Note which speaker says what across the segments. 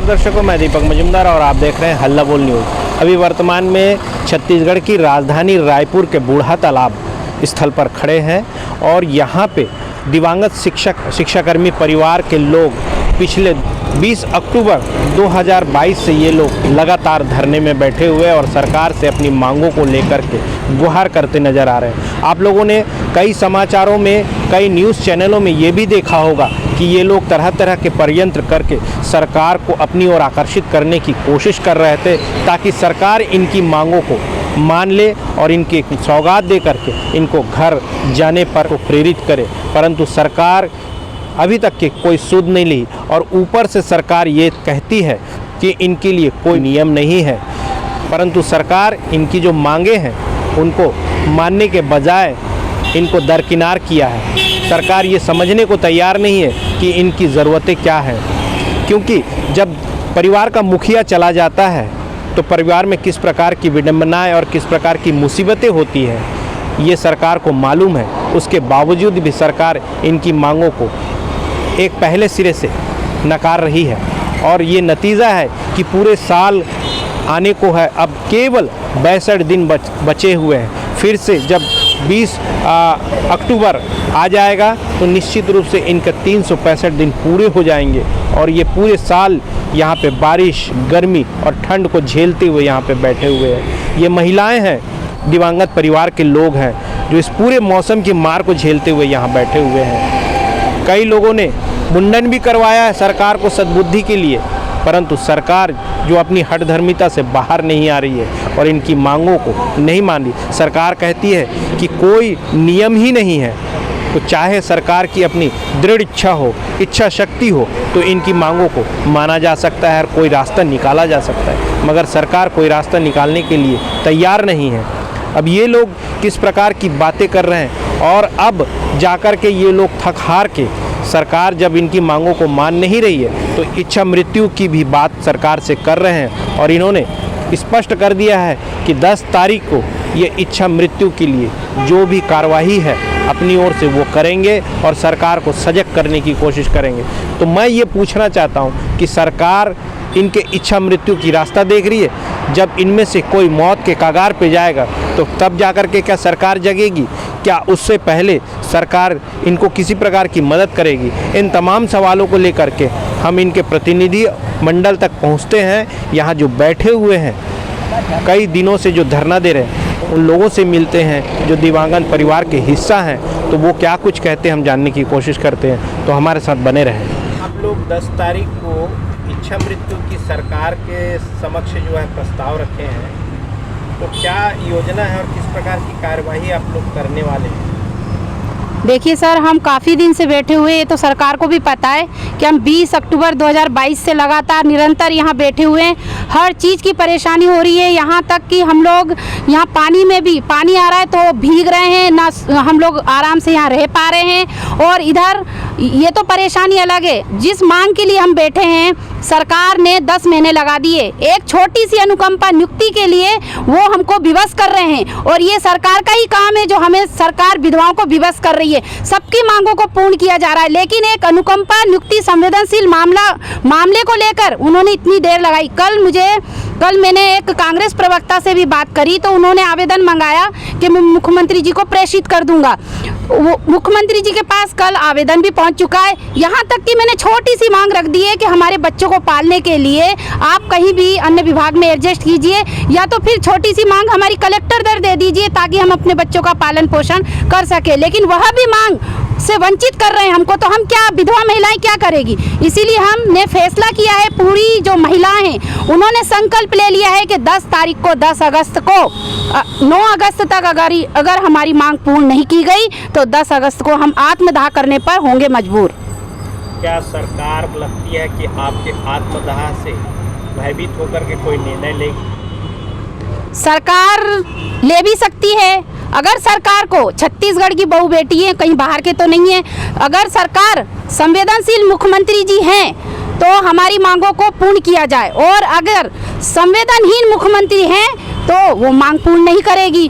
Speaker 1: नमस्कार दर्शकों, मैं दीपक मजुमदार और आप देख रहे हैं हल्ला बोल न्यूज़। अभी वर्तमान में छत्तीसगढ़ की राजधानी रायपुर के बूढ़ा तालाब स्थल पर खड़े हैं और यहाँ पे दिवंगत शिक्षाकर्मी परिवार के लोग पिछले 20 अक्टूबर 2022 से ये लोग लगातार धरने में बैठे हुए और सरकार से अपनी मांगों को लेकर के गुहार करते नज़र आ रहे हैं। आप लोगों ने कई समाचारों में, कई न्यूज़ चैनलों में ये भी देखा होगा कि ये लोग तरह तरह के षड्यंत्र करके सरकार को अपनी ओर आकर्षित करने की कोशिश कर रहे थे ताकि सरकार इनकी मांगों को मान ले और इनकी सौगात दे करके इनको घर जाने पर प्रेरित करे, परंतु सरकार अभी तक की कोई सुध नहीं ली और ऊपर से सरकार ये कहती है कि इनके लिए कोई नियम नहीं है, परंतु सरकार इनकी जो मांगे हैं उनको मानने के बजाय इनको दरकिनार किया है। सरकार ये समझने को तैयार नहीं है कि इनकी ज़रूरतें क्या हैं, क्योंकि जब परिवार का मुखिया चला जाता है तो परिवार में किस प्रकार की विडंबनाएं और किस प्रकार की मुसीबतें होती हैं ये सरकार को मालूम है। उसके बावजूद भी सरकार इनकी मांगों को एक पहले सिरे से नकार रही है और ये नतीजा है कि पूरे साल आने को है, अब केवल 62 दिन बचे हुए हैं। फिर से जब 20 अक्टूबर आ जाएगा तो निश्चित रूप से इनके 365 दिन पूरे हो जाएंगे और ये पूरे साल यहाँ पे बारिश, गर्मी और ठंड को झेलते हुए यहाँ पे बैठे हुए हैं। ये महिलाएं हैं, दिवंगत परिवार के लोग हैं जो इस पूरे मौसम की मार को झेलते हुए यहाँ बैठे हुए हैं। कई लोगों ने मुंडन भी करवाया है सरकार को सद्बुद्धि के लिए, परंतु सरकार जो अपनी हठधर्मिता से बाहर नहीं आ रही है और इनकी मांगों को नहीं मान रही। सरकार कहती है कि कोई नियम ही नहीं है, तो चाहे सरकार की अपनी दृढ़ इच्छा हो, इच्छा शक्ति हो तो इनकी मांगों को माना जा सकता है और कोई रास्ता निकाला जा सकता है, मगर सरकार कोई रास्ता निकालने के लिए तैयार नहीं है। अब ये लोग किस प्रकार की बातें कर रहे हैं और अब जाकर के ये लोग थक हार के सरकार जब इनकी मांगों को मान नहीं रही है तो इच्छा मृत्यु की भी बात सरकार से कर रहे हैं और इन्होंने स्पष्ट कर दिया है कि 10 तारीख को ये इच्छा मृत्यु के लिए जो भी कार्रवाई है अपनी ओर से वो करेंगे और सरकार को सजग करने की कोशिश करेंगे। तो मैं ये पूछना चाहता हूँ कि सरकार इनके इच्छा मृत्यु की रास्ता देख रही है? जब इनमें से कोई मौत के कगार पे जाएगा तो तब जाकर के क्या सरकार जगेगी? क्या उससे पहले सरकार इनको किसी प्रकार की मदद करेगी? इन तमाम सवालों को लेकर के हम इनके प्रतिनिधि मंडल तक पहुंचते हैं। यहाँ जो बैठे हुए हैं, कई दिनों से जो धरना दे रहे हैं, उन लोगों से मिलते हैं जो दिवंगत परिवार के हिस्सा हैं, तो वो क्या कुछ कहते हैं हम जानने की कोशिश करते हैं। तो हमारे साथ बने रहें। आप लोग 10 तारीख को इच्छा मृत्यु की सरकार के समक्ष जो है प्रस्ताव रखे हैं, तो क्या योजना है और किस प्रकार की कार्यवाही आप लोग करने वाले हैं?
Speaker 2: देखिए सर, हम काफ़ी दिन से बैठे हुए, ये तो सरकार को भी पता है कि हम 20 अक्टूबर 2022 से लगातार निरंतर यहाँ बैठे हुए हैं। हर चीज़ की परेशानी हो रही है, यहाँ तक कि हम लोग यहाँ पानी में भी, पानी आ रहा है तो भीग रहे हैं, ना हम लोग आराम से यहाँ रह पा रहे हैं। और इधर ये तो परेशानी अलग है, जिस मांग के लिए हम बैठे हैं सरकार ने 10 महीने लगा दिए एक छोटी सी अनुकंपा नियुक्ति के लिए, वो हमको विवश कर रहे हैं और ये सरकार का ही काम है जो हमें सरकार विधवाओं को विवश कर रही है। सबकी मांगों को पूर्ण किया जा रहा है, लेकिन एक अनुकंपा नियुक्ति संवेदनशील मामले को लेकर उन्होंने इतनी देर लगाई। कल मैंने एक कांग्रेस प्रवक्ता से भी बात करी तो उन्होंने आवेदन मंगाया कि मैं मुख्यमंत्री जी को प्रेषित कर दूंगा। मुख्यमंत्री जी के पास कल आवेदन भी पहुंच चुका है। यहाँ तक कि मैंने छोटी सी मांग रख दी है कि हमारे बच्चों को पालने के लिए आप कहीं भी अन्य विभाग में एडजस्ट कीजिए, या तो फिर छोटी सी मांग हमारी कलेक्टर दर दे दीजिए ताकि हम अपने बच्चों का पालन पोषण कर सके, लेकिन वह भी मांग से वंचित कर रहे हैं हमको। तो हम क्या, विधवा महिलाएं क्या करेगी? इसीलिए हमने फैसला किया है, पूरी जो महिलाएं हैं उन्होंने संकल्प ले लिया है कि 10 तारीख को, 10 अगस्त को, 9 अगस्त तक अगर हमारी मांग पूर्ण नहीं की गई तो 10 अगस्त को हम आत्मदाह करने पर होंगे मजबूर।
Speaker 1: क्या सरकार लगती है कि आपके आत्मदाह से भयभीत होकर के कोई निर्णय लेगी?
Speaker 2: सरकार ले भी सकती है। अगर सरकार को, छत्तीसगढ़ की बहू बेटी है, कहीं बाहर के तो नहीं है, अगर सरकार संवेदनशील मुख्यमंत्री जी हैं तो हमारी मांगों को पूर्ण किया जाए, और अगर संवेदनहीन मुख्यमंत्री हैं तो वो मांग पूर्ण नहीं करेगी।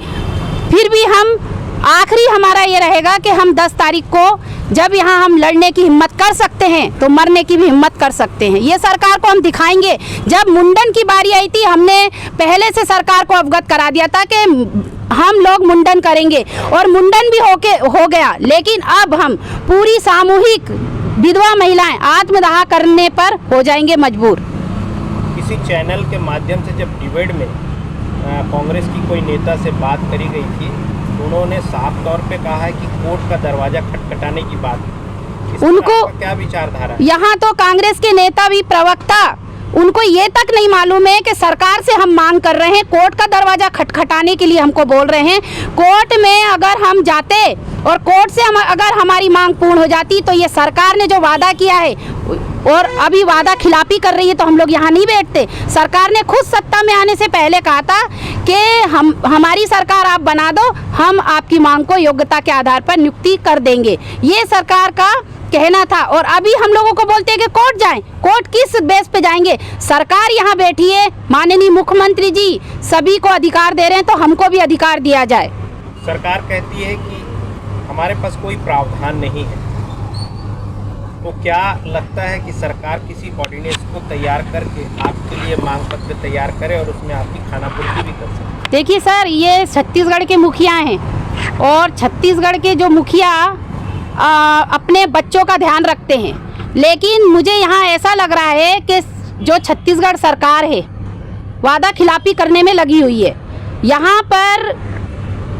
Speaker 2: फिर भी हम, आखिरी हमारा ये रहेगा कि हम 10 तारीख को जब यहाँ हम लड़ने की हिम्मत कर सकते हैं तो मरने की भी हिम्मत कर सकते हैं। ये सरकार को हम दिखाएंगे। जब मुंडन की बारी आई थी, हमने पहले से सरकार को अवगत करा दिया था कि हम लोग मुंडन करेंगे, और मुंडन भी हो गया। लेकिन अब हम पूरी सामूहिक विधवा महिलाएं आत्मदाह करने पर हो जाएंगे मजबूर।
Speaker 1: किसी चैनल के माध्यम से जब डिबेट में कांग्रेस की कोई नेता से बात करी गई थी, उन्होंने साफ तौर पे कहा है कि कोर्ट का दरवाजा खटखटाने की बात।
Speaker 2: उनको
Speaker 1: क्या विचारधारा?
Speaker 2: यहाँ तो कांग्रेस के नेता भी, प्रवक्ता, उनको ये तक नहीं मालूम है कि सरकार से हम मांग कर रहे हैं, कोर्ट का दरवाजा खटखटाने के लिए हमको बोल रहे हैं। कोर्ट में अगर हम जाते और कोर्ट से अगर हमारी मांग पूर्ण हो जाती, तो ये सरकार ने जो वादा किया है और अभी वादा खिलाफी कर रही है, तो हम लोग यहाँ नहीं बैठते। सरकार ने खुद सत्ता में आने से पहले कहा था कि हमारी सरकार आप बना दो, हम आपकी मांग को योग्यता के आधार पर नियुक्ति कर देंगे। ये सरकार का कहना था। और अभी हम लोगों को बोलते हैं कि कोर्ट जाएं। कोर्ट किस बेस पे जाएंगे? सरकार यहाँ बैठी है, माननीय मुख्यमंत्री जी सभी को अधिकार दे रहे हैं, तो हमको भी अधिकार दिया जाए।
Speaker 1: सरकार कहती है कि हमारे पास कोई प्रावधान नहीं है, तो क्या लगता है कि सरकार किसी ऑर्डिनेंस को तैयार करके आपके लिए मांग पत्र तैयार करे और उसमें आपकी खानापूर्ति भी कर सके?
Speaker 2: देखिए सर, ये छत्तीसगढ़ के मुखिया हैं, और छत्तीसगढ़ के जो मुखिया अपने बच्चों का ध्यान रखते हैं, लेकिन मुझे यहाँ ऐसा लग रहा है कि जो छत्तीसगढ़ सरकार है वादा खिलाफी करने में लगी हुई है। यहाँ पर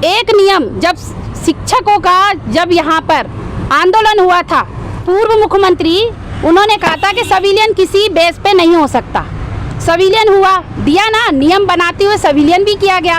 Speaker 2: एक नियम, जब शिक्षकों का जब यहाँ पर आंदोलन हुआ था, पूर्व मुख्यमंत्री उन्होंने कहा था कि सिविलियन किसी बेस पे नहीं हो सकता। सिविलियन हुआ, दिया ना, नियम बनाते हुए सिविलियन भी किया गया,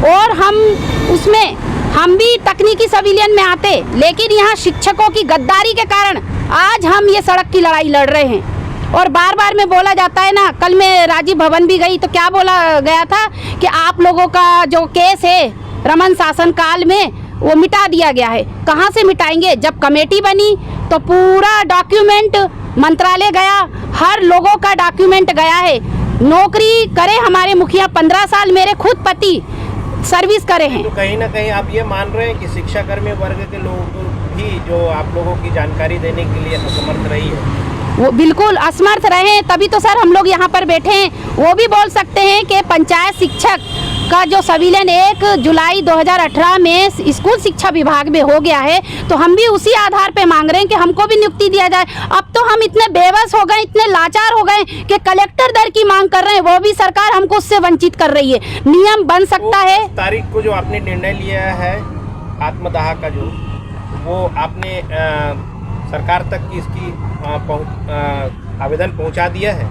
Speaker 2: और हम भी तकनीकी सिविलियन में आते, लेकिन यहाँ शिक्षकों की गद्दारी के कारण आज हम ये सड़क की लड़ाई लड़ रहे हैं। और बार बार में बोला जाता है ना, कल मैं राजीव भवन भी गई तो क्या बोला गया था कि आप लोगों का जो केस है रमन शासन काल में वो मिटा दिया गया है। कहाँ से मिटाएंगे? जब कमेटी बनी तो पूरा डॉक्यूमेंट मंत्रालय गया, हर लोगों का डॉक्यूमेंट गया है। नौकरी करे हमारे मुखिया, 15 साल मेरे खुद पति सर्विस करे हैं।
Speaker 1: तो कहीं ना कहीं आप ये मान रहे हैं कि शिक्षाकर्मी वर्ग के लोग भी जो आप लोगों की जानकारी देने के लिए असमर्थ रही है?
Speaker 2: वो बिल्कुल असमर्थ रहे, तभी तो सर हम लोग यहाँ पर बैठे हैं। वो भी बोल सकते हैं कि पंचायत शिक्षक का जो संविलियन 1 जुलाई 2018 में स्कूल शिक्षा विभाग में हो गया है, तो हम भी उसी आधार पे मांग रहे हैं कि हमको भी नियुक्ति दिया जाए। अब तो हम इतने बेबस हो गए, इतने लाचार हो गए कि कलेक्टर दर की मांग कर रहे हैं, वो भी सरकार हमको उससे वंचित कर रही है। नियम बन सकता है।
Speaker 1: तारीख को जो आपने निर्णय लिया है आत्मदाह का, जो वो आपने सरकार तक की इसकी आवेदन पहुंचा दिया है?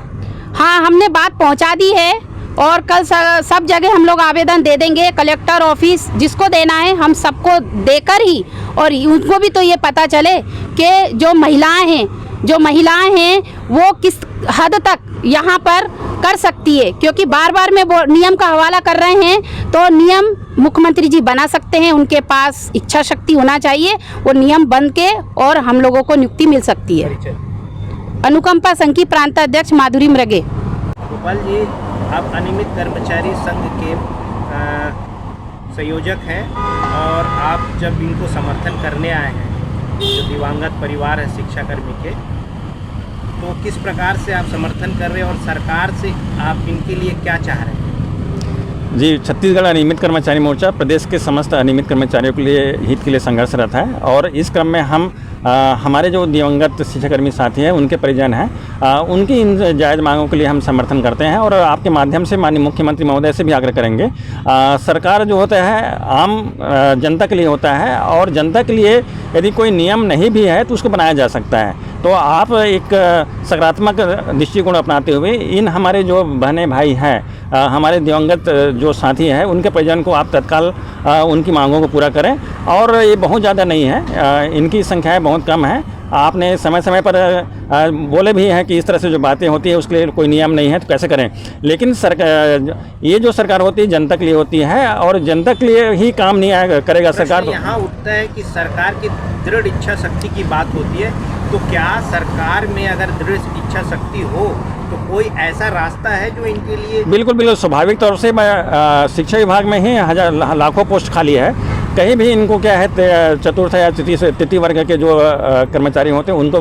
Speaker 2: हाँ, हमने बात पहुंचा दी है, और कल सब जगह हम लोग आवेदन दे देंगे। कलेक्टर ऑफिस जिसको देना है हम सबको देकर ही, और उनको भी तो ये पता चले कि जो महिलाएं हैं वो किस हद तक यहाँ पर कर सकती है। क्योंकि बार बार में नियम का हवाला कर रहे हैं, तो नियम मुख्यमंत्री जी बना सकते हैं, उनके पास इच्छा शक्ति होना चाहिए, वो नियम बन के और हम लोगों को नियुक्ति मिल सकती है। अनुकंपा संघ की प्रांत अध्यक्ष माधुरी मृगे।
Speaker 1: गोपाल जी, आप अनियमित कर्मचारी संघ के संयोजक हैं, और आप जब इनको समर्थन करने आए हैं, जो दिवंगत परिवार है शिक्षाकर्मी के, तो किस प्रकार से आप समर्थन कर रहे हैं और सरकार से आप इनके लिए क्या चाह रहे हैं?
Speaker 3: जी, छत्तीसगढ़ अनियमित कर्मचारी मोर्चा प्रदेश के समस्त अनियमित कर्मचारियों के लिए हित के लिए संघर्षरत है, और इस क्रम में हम हमारे जो दिवंगत शिक्षाकर्मी साथी हैं, उनके परिजन हैं, उनकी इन जायज़ मांगों के लिए हम समर्थन करते हैं, और आपके माध्यम से माननीय मुख्यमंत्री महोदय से भी आग्रह करेंगे। सरकार जो होता है आम जनता के लिए होता है, और जनता के लिए यदि कोई नियम नहीं भी है तो उसको बनाया जा सकता है। तो आप एक सकारात्मक दृष्टिकोण अपनाते हुए इन हमारे जो बहने भाई हैं, हमारे दिवंगत जो साथी हैं, उनके परिजन को आप तत्काल उनकी मांगों को पूरा करें। और ये बहुत ज़्यादा नहीं है, इनकी संख्याएं बहुत कम है। आपने समय समय पर बोले भी हैं कि इस तरह से जो बातें होती है उसके लिए कोई नियम नहीं है तो कैसे करें, लेकिन सरकार, ये जो सरकार होती है जनता के लिए होती है, और जनता के लिए ही काम नहीं करेगा सरकार।
Speaker 1: यहाँ उठता है कि सरकार की दृढ़ इच्छा शक्ति की बात होती है, तो क्या सरकार में अगर दृढ़ इच्छा शक्ति हो तो कोई ऐसा रास्ता है जो इनके लिए?
Speaker 3: बिल्कुल बिल्कुल, स्वाभाविक तौर से शिक्षा विभाग में ही लाखों पोस्ट खाली है, कहीं भी इनको क्या है चतुर्थ या तृतीय वर्ग के जो कर्मचारी होते हैं उनको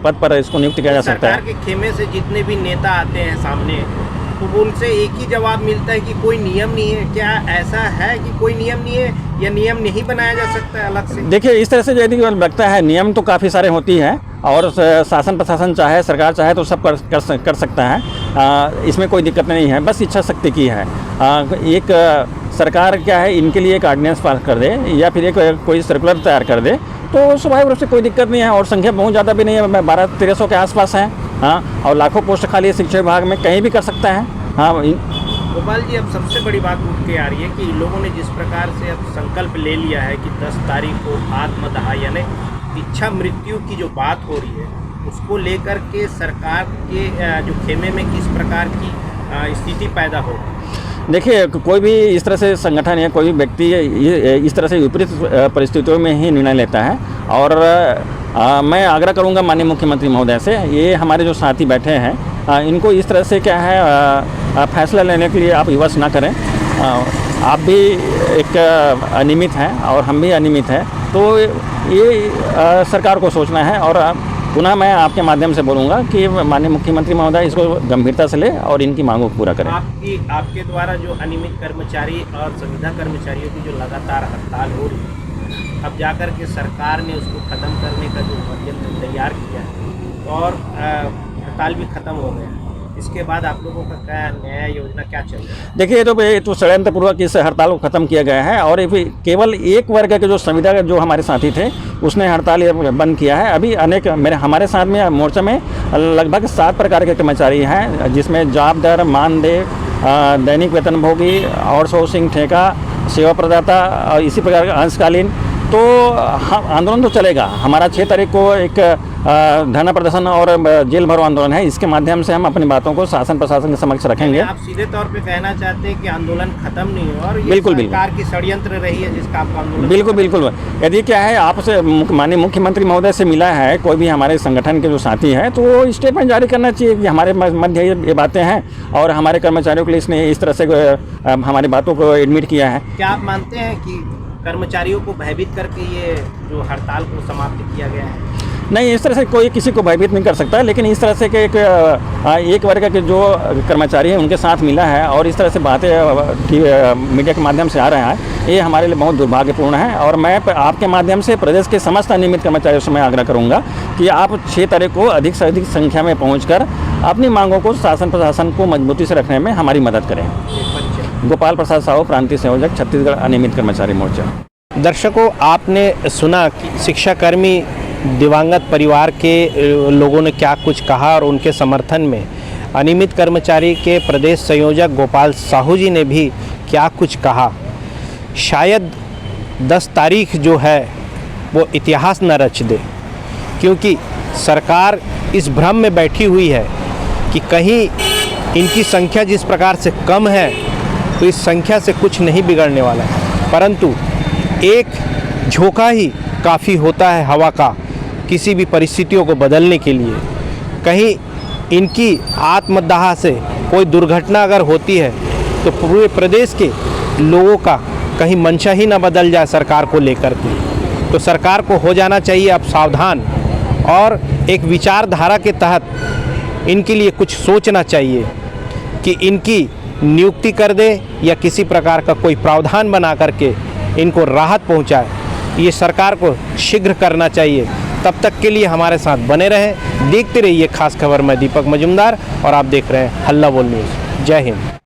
Speaker 3: पद पर इसको नियुक्त किया जा सकता है।
Speaker 1: सरकार के खेमे से जितने भी नेता आते हैं सामने, तो उनसे एक ही जवाब मिलता है कि कोई नियम नहीं है। क्या ऐसा है कि कोई नियम नहीं है या नियम नहीं बनाया जा सकता है अलग से?
Speaker 3: देखिए, इस तरह से यदि लगता है, नियम तो काफ़ी सारे होती हैं और शासन प्रशासन चाहे, सरकार चाहे तो सब कर सकता है। इसमें कोई दिक्कत नहीं है, बस इच्छा शक्ति की है। एक सरकार क्या है, इनके लिए एक ऑर्डिनेंस पास कर दे या फिर एक कोई सर्कुलर तैयार कर दे तो स्वाभाविक रूप से कोई दिक्कत नहीं है। और संख्या बहुत ज़्यादा भी नहीं है, 1200-1300 के आसपास है। हाँ, और लाखों पोस्ट खाली शिक्षा विभाग में, कहीं भी कर सकता है। हाँ
Speaker 1: गोपाल जी, अब सबसे बड़ी बात उठ के आ रही है कि इन लोगों ने जिस प्रकार से अब संकल्प ले लिया है कि 10 तारीख को आत्मदाह यानी इच्छा मृत्यु की जो बात हो रही है, उसको लेकर के सरकार के जो खेमे में किस प्रकार की स्थिति पैदा हो।
Speaker 3: देखिए, कोई भी इस तरह से संगठन या कोई भी व्यक्ति इस तरह से विपरीत परिस्थितियों में ही निर्णय लेता है। और मैं आग्रह करूंगा माननीय मुख्यमंत्री महोदय से, ये हमारे जो साथी बैठे हैं इनको इस तरह से क्या है फैसला लेने के लिए आप विवश ना करें। आप भी एक अनियमित हैं और हम भी अनियमित हैं, तो ये सरकार को सोचना है। और पुनः मैं आपके माध्यम से बोलूँगा कि माननीय मुख्यमंत्री महोदय इसको गंभीरता से ले और इनकी मांगों को पूरा करें।
Speaker 1: आपके द्वारा जो अनियमित कर्मचारी और संविदा कर्मचारियों की जो लगातार हड़ताल हो रही है, अब जाकर के सरकार ने उसको ख़त्म करने का जो माध्यम तैयार किया है और हड़ताल भी ख़त्म हो गया है, इसके बाद आप लोगों का क्या नया योजना क्या चल रहा है?
Speaker 3: देखिए, ये तो षड्यंत्रपूर्वक इस हड़ताल को ख़त्म किया गया है और केवल एक वर्ग के जो संविदा जो हमारे साथी थे उसने हड़ताल बंद किया है। अभी अनेक हमारे साथ में मोर्चा में लगभग 7 प्रकार के कर्मचारी हैं, जिसमें जॉब दर, मानदेय, दैनिक वेतनभोगी, आउटसोर्सिंग, ठेका, सेवा प्रदाता और इसी प्रकार का अंशकालीन। तो आंदोलन तो चलेगा। हमारा 6 तारीख को एक धरना प्रदर्शन और जेल भरो आंदोलन है। इसके माध्यम से हम अपनी बातों को शासन प्रशासन के समक्ष रखेंगे।
Speaker 1: आप सीधे तौर पे कहना चाहते हैं कि आंदोलन खत्म नहीं हो और ये
Speaker 3: बिल्कुल
Speaker 1: सरकार की षड्यंत्र रही है जिसका आपका आंदोलन?
Speaker 3: बिल्कुल। यदि क्या है, आपसे माननीय मुख्यमंत्री महोदय से मिला है कोई भी हमारे संगठन के जो साथी हैं, तो वो स्टेटमेंट जारी करना चाहिए कि हमारे मध्य ये बातें हैं और हमारे कर्मचारियों के लिए इसने इस तरह से हमारी बातों को एडमिट किया है।
Speaker 1: क्या आप मानते हैं कि कर्मचारियों को भयभीत करके ये जो हड़ताल को समाप्त किया गया है?
Speaker 3: नहीं, इस तरह से कोई किसी को भयभीत नहीं कर सकता, लेकिन इस तरह से एक वर्ग के जो कर्मचारी हैं उनके साथ मिला है और इस तरह से बातें मीडिया के माध्यम से आ रहा है, ये हमारे लिए बहुत दुर्भाग्यपूर्ण है। और मैं आपके माध्यम से प्रदेश के समस्त अनियमित कर्मचारियों से मैं आग्रह करूँगा कि आप 6 तारीख को अधिक से अधिक संख्या में पहुँचकर अपनी मांगों को शासन प्रशासन को मजबूती से रखने में हमारी मदद करें। गोपाल प्रसाद साहू, प्रांतीय संयोजक, छत्तीसगढ़ अनियमित कर्मचारी मोर्चा।
Speaker 1: दर्शकों, आपने सुना कि शिक्षाकर्मी दिवंगत परिवार के लोगों ने क्या कुछ कहा और उनके समर्थन में अनियमित कर्मचारी के प्रदेश संयोजक गोपाल साहू जी ने भी क्या कुछ कहा। शायद 10 तारीख जो है वो इतिहास न रच दे, क्योंकि सरकार इस भ्रम में बैठी हुई है कि कहीं इनकी संख्या जिस प्रकार से कम है तो इस संख्या से कुछ नहीं बिगड़ने वाला है, परंतु एक झोंका ही काफ़ी होता है हवा का किसी भी परिस्थितियों को बदलने के लिए। कहीं इनकी आत्मदाह से कोई दुर्घटना अगर होती है तो पूरे प्रदेश के लोगों का कहीं मंशा ही ना बदल जाए सरकार को लेकर के। तो सरकार को हो जाना चाहिए अब सावधान और एक विचारधारा के तहत इनके लिए कुछ सोचना चाहिए कि इनकी नियुक्ति कर दे या किसी प्रकार का कोई प्रावधान बना करके इनको राहत पहुंचाए। ये सरकार को शीघ्र करना चाहिए। तब तक के लिए हमारे साथ बने रहें, देखते रहिए खास खबर। मैं दीपक मजुमदार और आप देख रहे हैं हल्ला बोल न्यूज़। जय हिंद।